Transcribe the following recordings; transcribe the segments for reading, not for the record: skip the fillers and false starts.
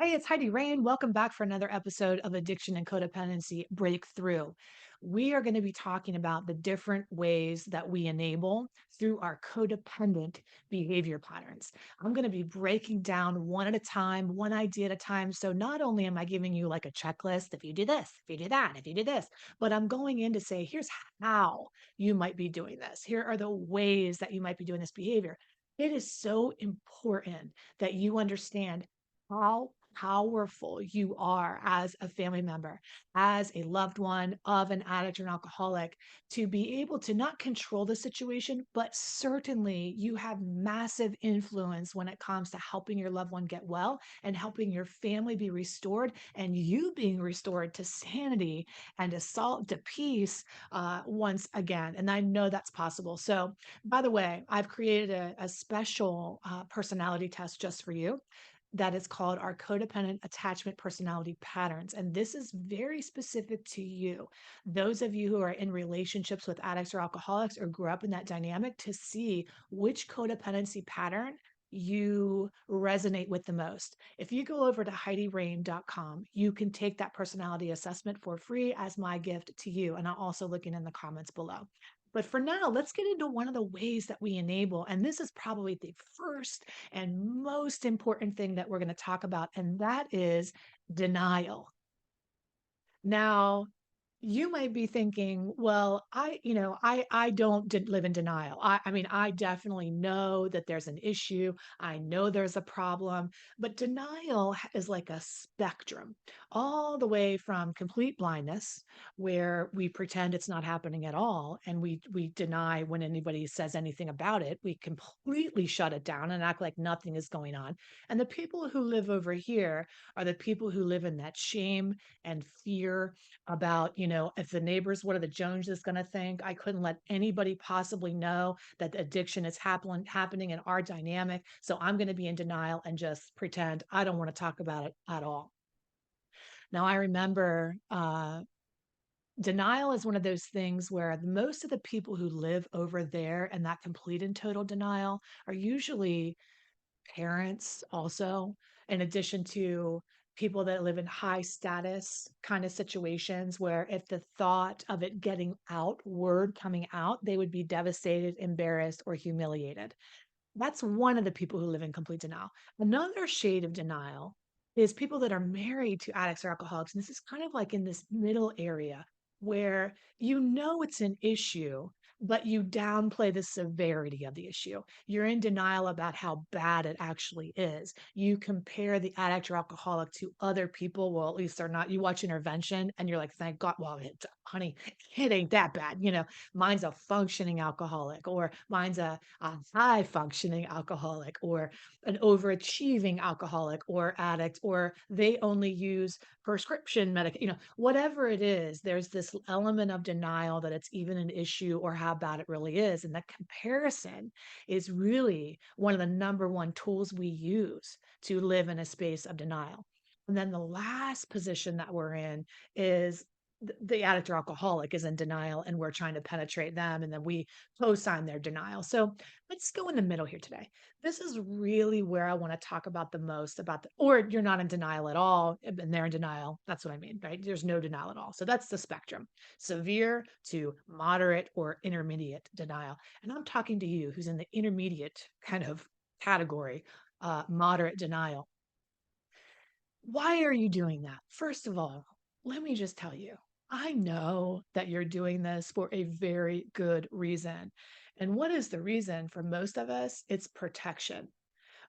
Hey, it's Heidi Rain. Welcome back for another episode of Addiction and Codependency Breakthrough. We are going to be talking about the different ways that we enable through our codependent behavior patterns. I'm going to be breaking down one at a time, one idea at a time. So not only am I giving you like a checklist, if you do this, if you do that, if you do this, but I'm going in to say, here's how you might be doing this. Here are the ways that you might be doing this behavior. It is so important that you understand how powerful you are as a family member, as a loved one of an addict or an alcoholic, to be able to not control the situation, but certainly you have massive influence when it comes to helping your loved one get well and helping your family be restored and you being restored to sanity and to peace once again. And I know that's possible. So, by the way, I've created a special personality test just for you that is called our codependent attachment personality patterns. And this is very specific to you. Those of you who are in relationships with addicts or alcoholics or grew up in that dynamic to see which codependency pattern you resonate with the most. If you go over to HeidiRain.com, you can take that personality assessment for free as my gift to you. And I'll also look in the comments below. But for now, let's get into one of the ways that we enable. And this is probably the first and most important thing that we're going to talk about, and that is denial. Now, you might be thinking, well, I don't live in denial. I mean, I definitely know that there's an issue. I know there's a problem, but denial is like a spectrum, all the way from complete blindness, where we pretend it's not happening at all, and we deny when anybody says anything about it. We completely shut it down and act like nothing is going on. And the people who live over here are the people who live in that shame and fear about, if the neighbors, what are the Joneses going to think? I couldn't let anybody possibly know that the addiction is happening in our dynamic. So I'm going to be in denial and just pretend I don't want to talk about it at all. Now, I remember denial is one of those things where most of the people who live over there and that complete and total denial are usually parents also, in addition to people that live in high status kind of situations where if the thought of it getting out, word coming out, they would be devastated, embarrassed, or humiliated. That's one of the people who live in complete denial. Another shade of denial is people that are married to addicts or alcoholics. And this is kind of like in this middle area where you know it's an issue, but you downplay the severity of the issue. You're in denial about how bad it actually is. You compare the addict or alcoholic to other people. Well, at least they're not. You watch Intervention and you're like, thank God, well, honey, it ain't that bad. Mine's a functioning alcoholic, or mine's a high functioning alcoholic, or an overachieving alcoholic or addict, or they only use prescription medication, whatever it is, there's this element of denial that it's even an issue or how bad it really is. And that comparison is really one of the number one tools we use to live in a space of denial. And then the last position that we're in is the addict or alcoholic is in denial and we're trying to penetrate them, and then we co-sign their denial. So let's go in the middle here today. This is really where I want to talk about the most about or you're not in denial at all and they're in denial. That's what I mean, right? There's no denial at all. So that's the spectrum, severe to moderate or intermediate denial. And I'm talking to you who's in the intermediate kind of category, moderate denial. Why are you doing that? First of all, let me just tell you, I know that you're doing this for a very good reason. And what is the reason for most of us? It's protection.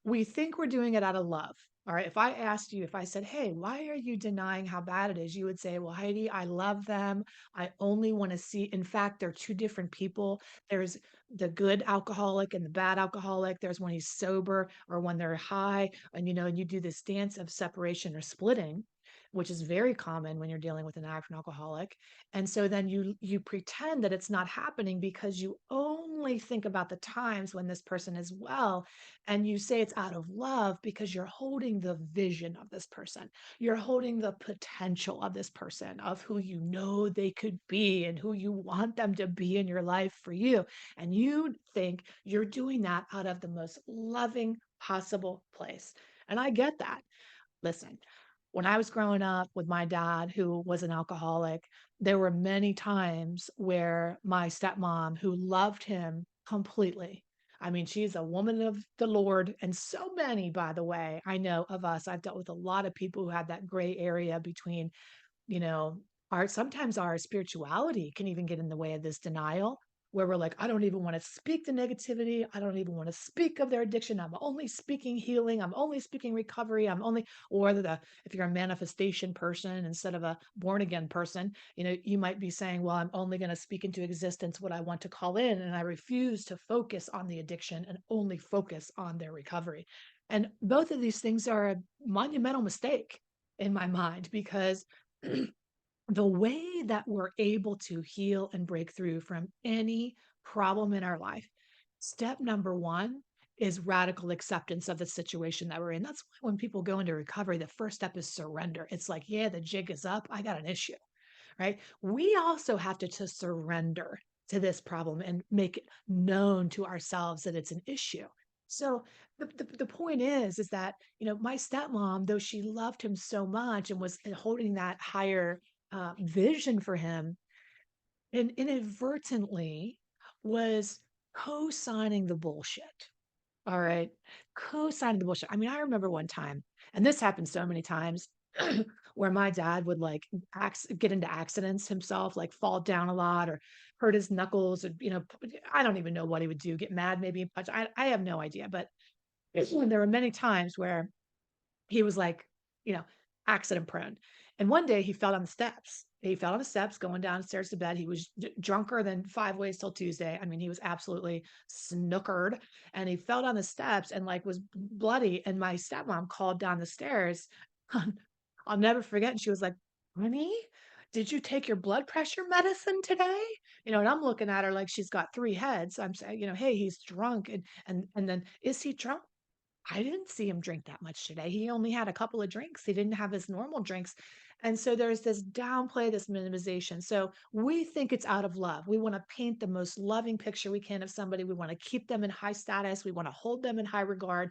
We think we're doing it out of love. All right. If I asked you, if I said, hey, why are you denying how bad it is? You would say, well, Heidi, I love them. I only want to see. In fact, they're two different people. There's the good alcoholic and the bad alcoholic. There's when he's sober or when they're high. And, and you do this dance of separation or splitting, which is very common when you're dealing with an addict and alcoholic. And so then you pretend that it's not happening because you only think about the times when this person is well, and you say it's out of love because you're holding the vision of this person. You're holding the potential of this person, of who you know they could be and who you want them to be in your life for you. And you think you're doing that out of the most loving possible place. And I get that. Listen, when I was growing up with my dad, who was an alcoholic, there were many times where my stepmom, who loved him completely, I mean, she's a woman of the Lord, and so many, by the way, I know of us. I've dealt with a lot of people who have that gray area between, you know, our sometimes our spirituality can even get in the way of this denial where we're like, I don't even want to speak the negativity. I don't even want to speak of their addiction. I'm only speaking healing. I'm only speaking recovery. I'm only, or if you're a manifestation person instead of a born again person, you might be saying, well, I'm only going to speak into existence what I want to call in. And I refuse to focus on the addiction and only focus on their recovery. And both of these things are a monumental mistake in my mind because the way that we're able to heal and break through from any problem in our life, step number one is radical acceptance of the situation that we're in. That's why when people go into recovery, the first step is surrender. It's like, yeah, the jig is up. I got an issue, right? We also have to surrender to this problem and make it known to ourselves that it's an issue. So the point is that, my stepmom, though she loved him so much and was holding that higher vision for him, and inadvertently was co-signing the bullshit. All right. Co-signing the bullshit. I mean, I remember one time, and this happened so many times, where my dad would like get into accidents himself, like fall down a lot or hurt his knuckles, or I don't even know what he would do, get mad, maybe punch. I have no idea. But there were many times where he was like, you know, accident prone. And one day he fell on the steps. He fell on the steps going downstairs to bed. He was drunker than five ways till Tuesday. I mean, he was absolutely snookered, and he fell down the steps and like was bloody. And my stepmom called down the stairs. I'll never forget. And she was like, honey, did you take your blood pressure medicine today? And I'm looking at her like she's got three heads. I'm saying, hey, he's drunk. And then, is he drunk? I didn't see him drink that much today. He only had a couple of drinks. He didn't have his normal drinks. And so there's this downplay, this minimization. So we think it's out of love. We want to paint the most loving picture we can of somebody. We want to keep them in high status. We want to hold them in high regard.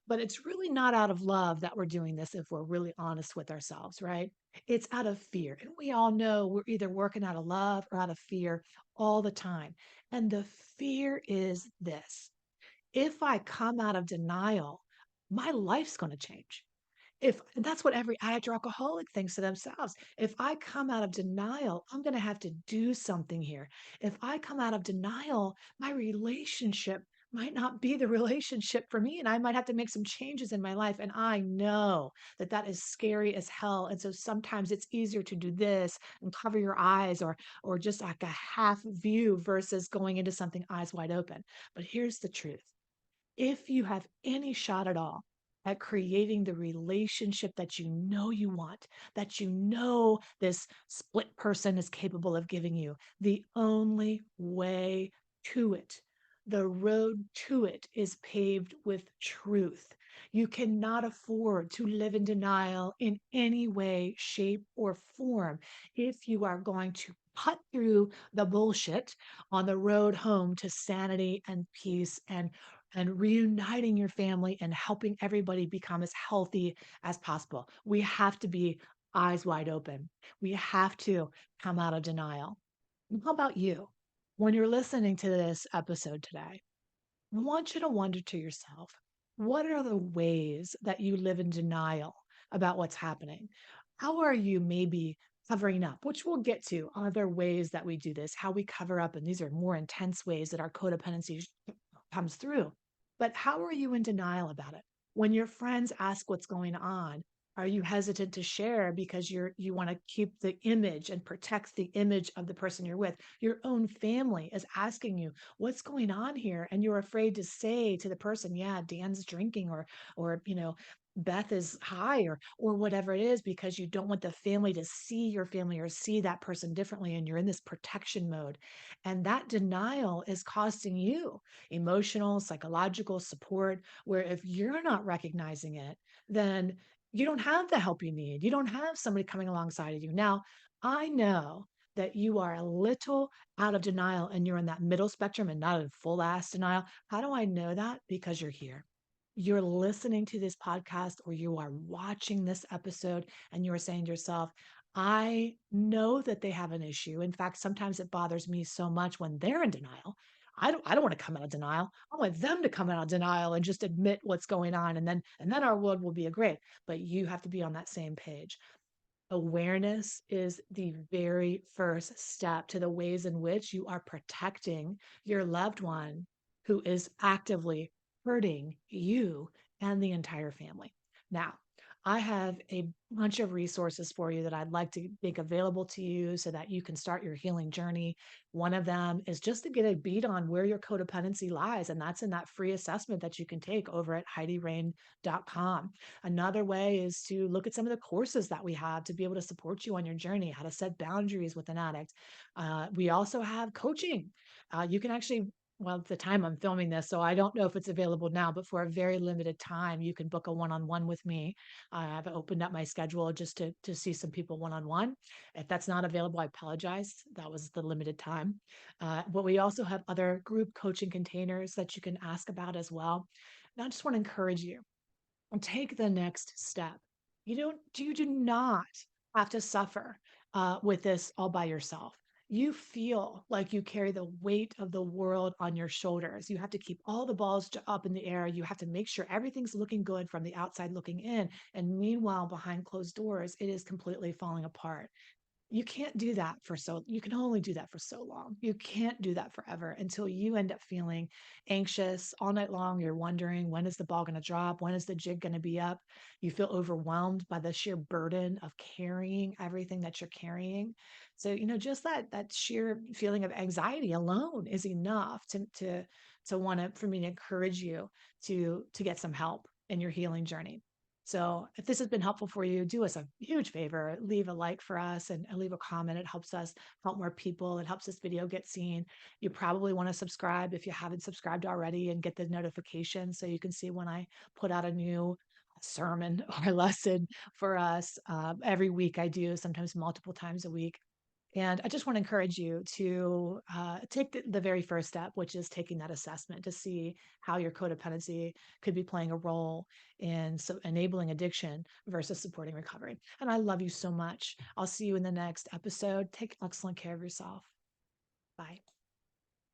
But it's really not out of love that we're doing this if we're really honest with ourselves, right? It's out of fear. And we all know we're either working out of love or out of fear all the time. And the fear is this: if I come out of denial, my life's going to change. If and that's what every addict or alcoholic thinks to themselves. If I come out of denial, I'm going to have to do something here. If I come out of denial, my relationship might not be the relationship for me, and I might have to make some changes in my life. And I know that that is scary as hell. And so sometimes it's easier to do this and cover your eyes, or just like a half view versus going into something eyes wide open. But here's the truth: if you have any shot at all at creating the relationship that you want, that this split person is capable of giving you, the only way to it, the road to it, is paved with truth. You cannot afford to live in denial in any way, shape, or form if you are going to cut through the bullshit on the road home to sanity and peace and reuniting your family and helping everybody become as healthy as possible. We have to be eyes wide open. We have to come out of denial. And how about you? When you're listening to this episode today, I want you to wonder to yourself, what are the ways that you live in denial about what's happening? How are you maybe covering up, which we'll get to other ways that we do this, how we cover up. And these are more intense ways that our codependency comes through. But how are you in denial about it? When your friends ask what's going on, are you hesitant to share because you want to keep the image and protect the image of the person you're with? Your own family is asking you, what's going on here? And you're afraid to say to the person, yeah, Dan's drinking, or Beth is high, or whatever it is, because you don't want the family to see your family or see that person differently, and you're in this protection mode. And that denial is costing you emotional, psychological support, where if you're not recognizing it, then you don't have the help you need. You don't have somebody coming alongside of you. Now, I know that you are a little out of denial and you're in that middle spectrum and not in full ass denial. How do I know that? Because you're here. you're listening to this podcast or you are watching this episode and you're saying to yourself, I know that they have an issue. In fact, sometimes it bothers me so much when they're in denial. I don't want to come out of denial. I want them to come out of denial and just admit what's going on, and then our world will be a great. But you have to be on that same page. Awareness is the very first step to the ways in which you are protecting your loved one who is actively hurting you and the entire family. Now, I have a bunch of resources for you that I'd like to make available to you so that you can start your healing journey. One of them is just to get a beat on where your codependency lies, and that's in that free assessment that you can take over at HeidiRain.com. Another way is to look at some of the courses that we have to be able to support you on your journey, how to set boundaries with an addict. We also have coaching. You can actually, well, at the time I'm filming this, so I don't know if it's available now, but for a very limited time, you can book a one-on-one with me. I've opened up my schedule just to see some people one-on-one. If that's not available, I apologize. That was the limited time. But we also have other group coaching containers that you can ask about as well. Now, I just want to encourage you and take the next step. You do not have to suffer with this all by yourself. You feel like you carry the weight of the world on your shoulders. You have to keep all the balls up in the air. You have to make sure everything's looking good from the outside looking in. And meanwhile, behind closed doors, it is completely falling apart. You can only do that for so long. You can't do that forever until you end up feeling anxious all night long. You're wondering, when is the ball going to drop? When is the jig going to be up? You feel overwhelmed by the sheer burden of carrying everything that you're carrying. So, just that sheer feeling of anxiety alone is enough to want to for me to encourage you to get some help in your healing journey. So if this has been helpful for you, do us a huge favor, leave a like for us and leave a comment. It helps us help more people. It helps this video get seen. You probably want to subscribe if you haven't subscribed already and get the notification so you can see when I put out a new sermon or lesson for us. Every week I do, sometimes multiple times a week. And I just want to encourage you to take the very first step, which is taking that assessment to see how your codependency could be playing a role in enabling addiction versus supporting recovery. And I love you so much. I'll see you in the next episode. Take excellent care of yourself. Bye.